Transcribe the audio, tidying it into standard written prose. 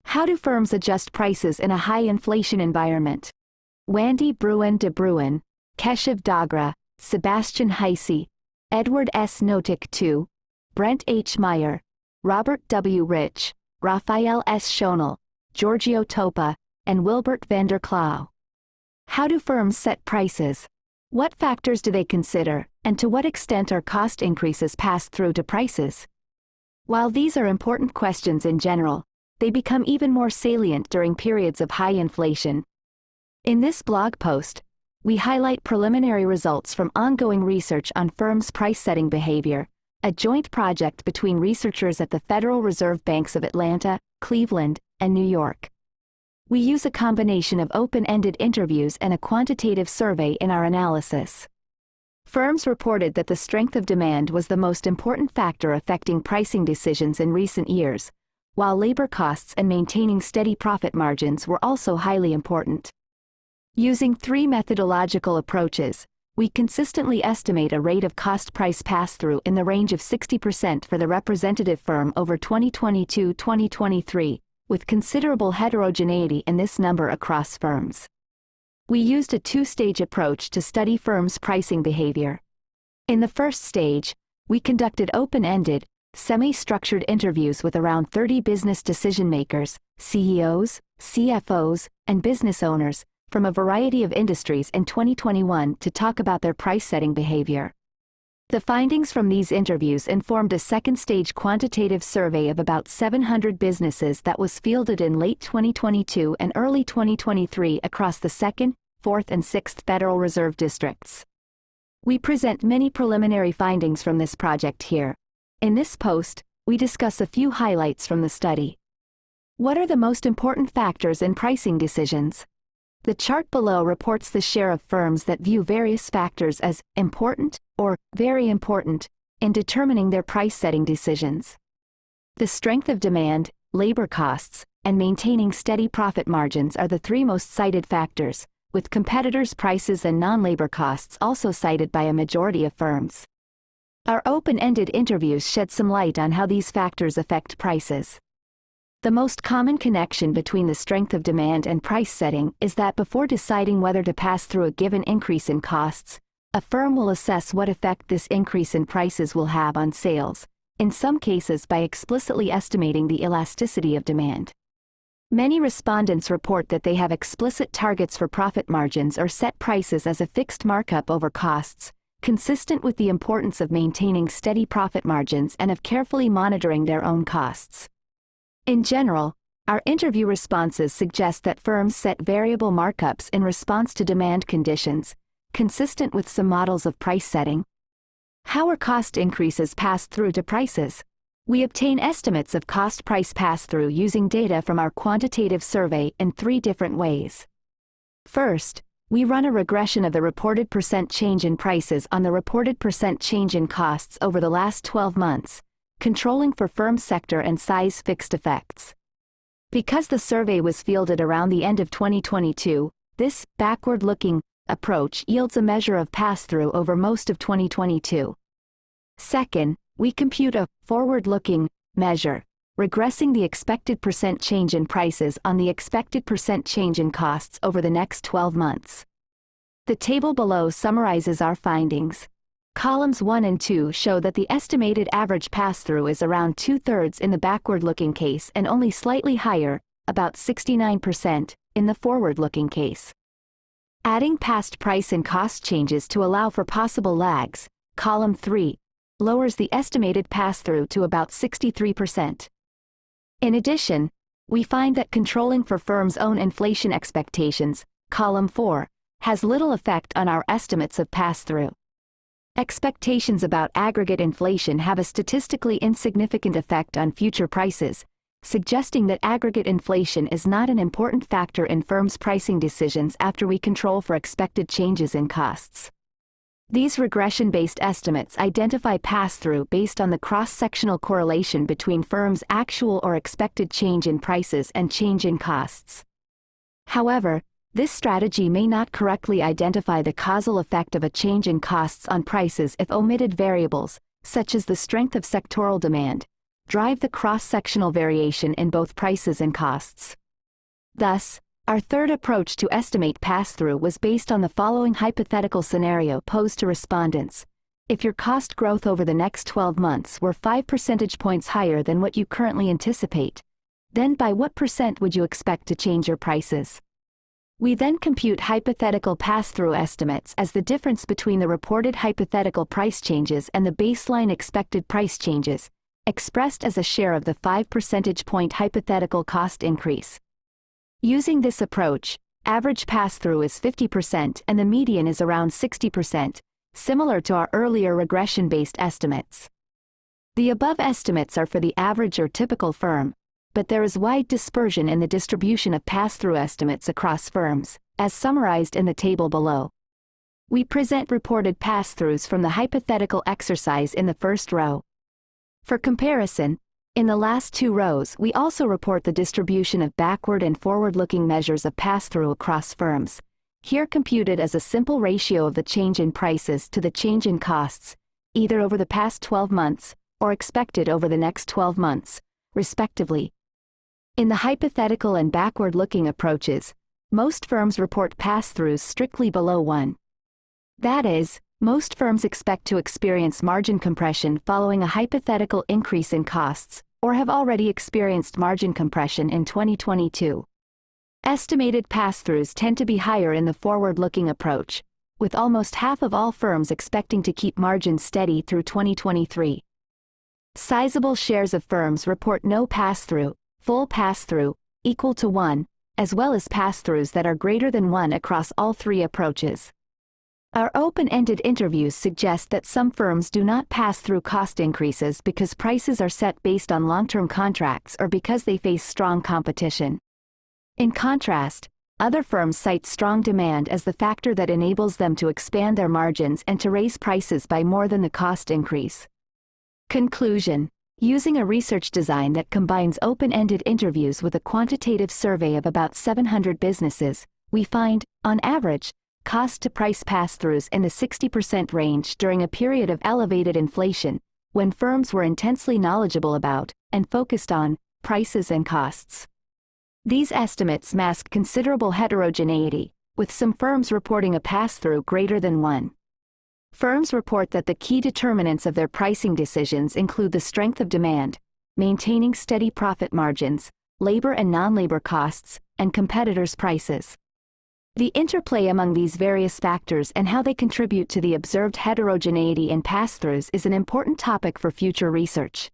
How do firms adjust prices in a high-inflation environment? Wandy Bruin de Bruin, Keshav Dagra, Sebastian Heise, Edward S. Notick II, Brent H. Meyer, Robert W. Rich, Raphael S. Schonel, Giorgio Topa, and Wilbert van der Klauw. How do firms set prices? What factors do they consider, and to what extent are cost increases passed through to prices? While these are important questions in general, they become even more salient during periods of high inflation. In this blog post, we highlight preliminary results from ongoing research on firms' price-setting behavior, a joint project between researchers at the Federal Reserve Banks of Atlanta, Cleveland, and New York. We use a combination of open-ended interviews and a quantitative survey in our analysis. Firms reported that the strength of demand was the most important factor affecting pricing decisions in recent years, while labor costs and maintaining steady profit margins were also highly important. Using three methodological approaches, we consistently estimate a rate of cost-price pass-through in the range of 60% for the representative firm over 2022-2023, with considerable heterogeneity in this number across firms. We used a two-stage approach to study firms' pricing behavior. In the first stage, we conducted open-ended, semi-structured interviews with around 30 business decision-makers, CEOs, CFOs, and business owners, from a variety of industries in 2021 to talk about their price-setting behavior. The findings from these interviews informed a second-stage quantitative survey of about 700 businesses that was fielded in late 2022 and early 2023 across the 2nd, 4th, and 6th Federal Reserve Districts. We present many preliminary findings from this project here. In this post, we discuss a few highlights from the study. What are the most important factors in pricing decisions? The chart below reports the share of firms that view various factors as important or very important in determining their price-setting decisions. The strength of demand, labor costs, and maintaining steady profit margins are the three most cited factors, with competitors' prices and non-labor costs also cited by a majority of firms. Our open-ended interviews shed some light on how these factors affect prices. The most common connection between the strength of demand and price setting is that before deciding whether to pass through a given increase in costs, a firm will assess what effect this increase in prices will have on sales, in some cases by explicitly estimating the elasticity of demand. Many respondents report that they have explicit targets for profit margins or set prices as a fixed markup over costs, consistent with the importance of maintaining steady profit margins and of carefully monitoring their own costs. In general, our interview responses suggest that firms set variable markups in response to demand conditions, consistent with some models of price setting. How are cost increases passed through to prices? We obtain estimates of cost-price pass-through using data from our quantitative survey in three different ways. First, we run a regression of the reported percent change in prices on the reported percent change in costs over the last 12 months, controlling for firm sector and size fixed effects. Because the survey was fielded around the end of 2022, this backward-looking approach yields a measure of pass-through over most of 2022. Second, we compute a forward-looking measure, regressing the expected percent change in prices on the expected percent change in costs over the next 12 months. The table below summarizes our findings. Columns 1 and 2 show that the estimated average pass-through is around 2/3 in the backward-looking case and only slightly higher, about 69%, in the forward-looking case. Adding past price and cost changes to allow for possible lags, column 3, lowers the estimated pass-through to about 63%. In addition, we find that controlling for firms' own inflation expectations, column 4, has little effect on our estimates of pass-through. Expectations about aggregate inflation have a statistically insignificant effect on future prices, suggesting that aggregate inflation is not an important factor in firms' pricing decisions after we control for expected changes in costs. These regression-based estimates identify pass-through based on the cross-sectional correlation between firms' actual or expected change in prices and change in costs. However, this strategy may not correctly identify the causal effect of a change in costs on prices if omitted variables, such as the strength of sectoral demand, drive the cross-sectional variation in both prices and costs. Thus, our third approach to estimate pass-through was based on the following hypothetical scenario posed to respondents. If your cost growth over the next 12 months were 5 percentage points higher than what you currently anticipate, then by what percent would you expect to change your prices? We then compute hypothetical pass-through estimates as the difference between the reported hypothetical price changes and the baseline expected price changes, expressed as a share of the 5 percentage point hypothetical cost increase. Using this approach, average pass-through is 50% and the median is around 60%, similar to our earlier regression-based estimates. The above estimates are for the average or typical firm, but there is wide dispersion in the distribution of pass-through estimates across firms, as summarized in the table below. We present reported pass-throughs from the hypothetical exercise in the first row. For comparison, in the last two rows we also report the distribution of backward and forward-looking measures of pass-through across firms, here computed as a simple ratio of the change in prices to the change in costs, either over the past 12 months or expected over the next 12 months, respectively. In the hypothetical and backward-looking approaches, most firms report pass-throughs strictly below 1. That is, most firms expect to experience margin compression following a hypothetical increase in costs, or have already experienced margin compression in 2022. Estimated pass-throughs tend to be higher in the forward-looking approach, with almost half of all firms expecting to keep margins steady through 2023. Sizable shares of firms report no pass-through, full pass-through, equal to 1, as well as pass-throughs that are greater than 1 across all three approaches. Our open-ended interviews suggest that some firms do not pass through cost increases because prices are set based on long-term contracts or because they face strong competition. In contrast, other firms cite strong demand as the factor that enables them to expand their margins and to raise prices by more than the cost increase. Conclusion: using a research design that combines open-ended interviews with a quantitative survey of about 700 businesses, we find, on average, cost-to-price pass-throughs in the 60% range during a period of elevated inflation, when firms were intensely knowledgeable about, and focused on, prices and costs. These estimates mask considerable heterogeneity, with some firms reporting a pass-through greater than 1. Firms report that the key determinants of their pricing decisions include the strength of demand, maintaining steady profit margins, labor and non-labor costs, and competitors' prices. The interplay among these various factors and how they contribute to the observed heterogeneity in pass-throughs is an important topic for future research.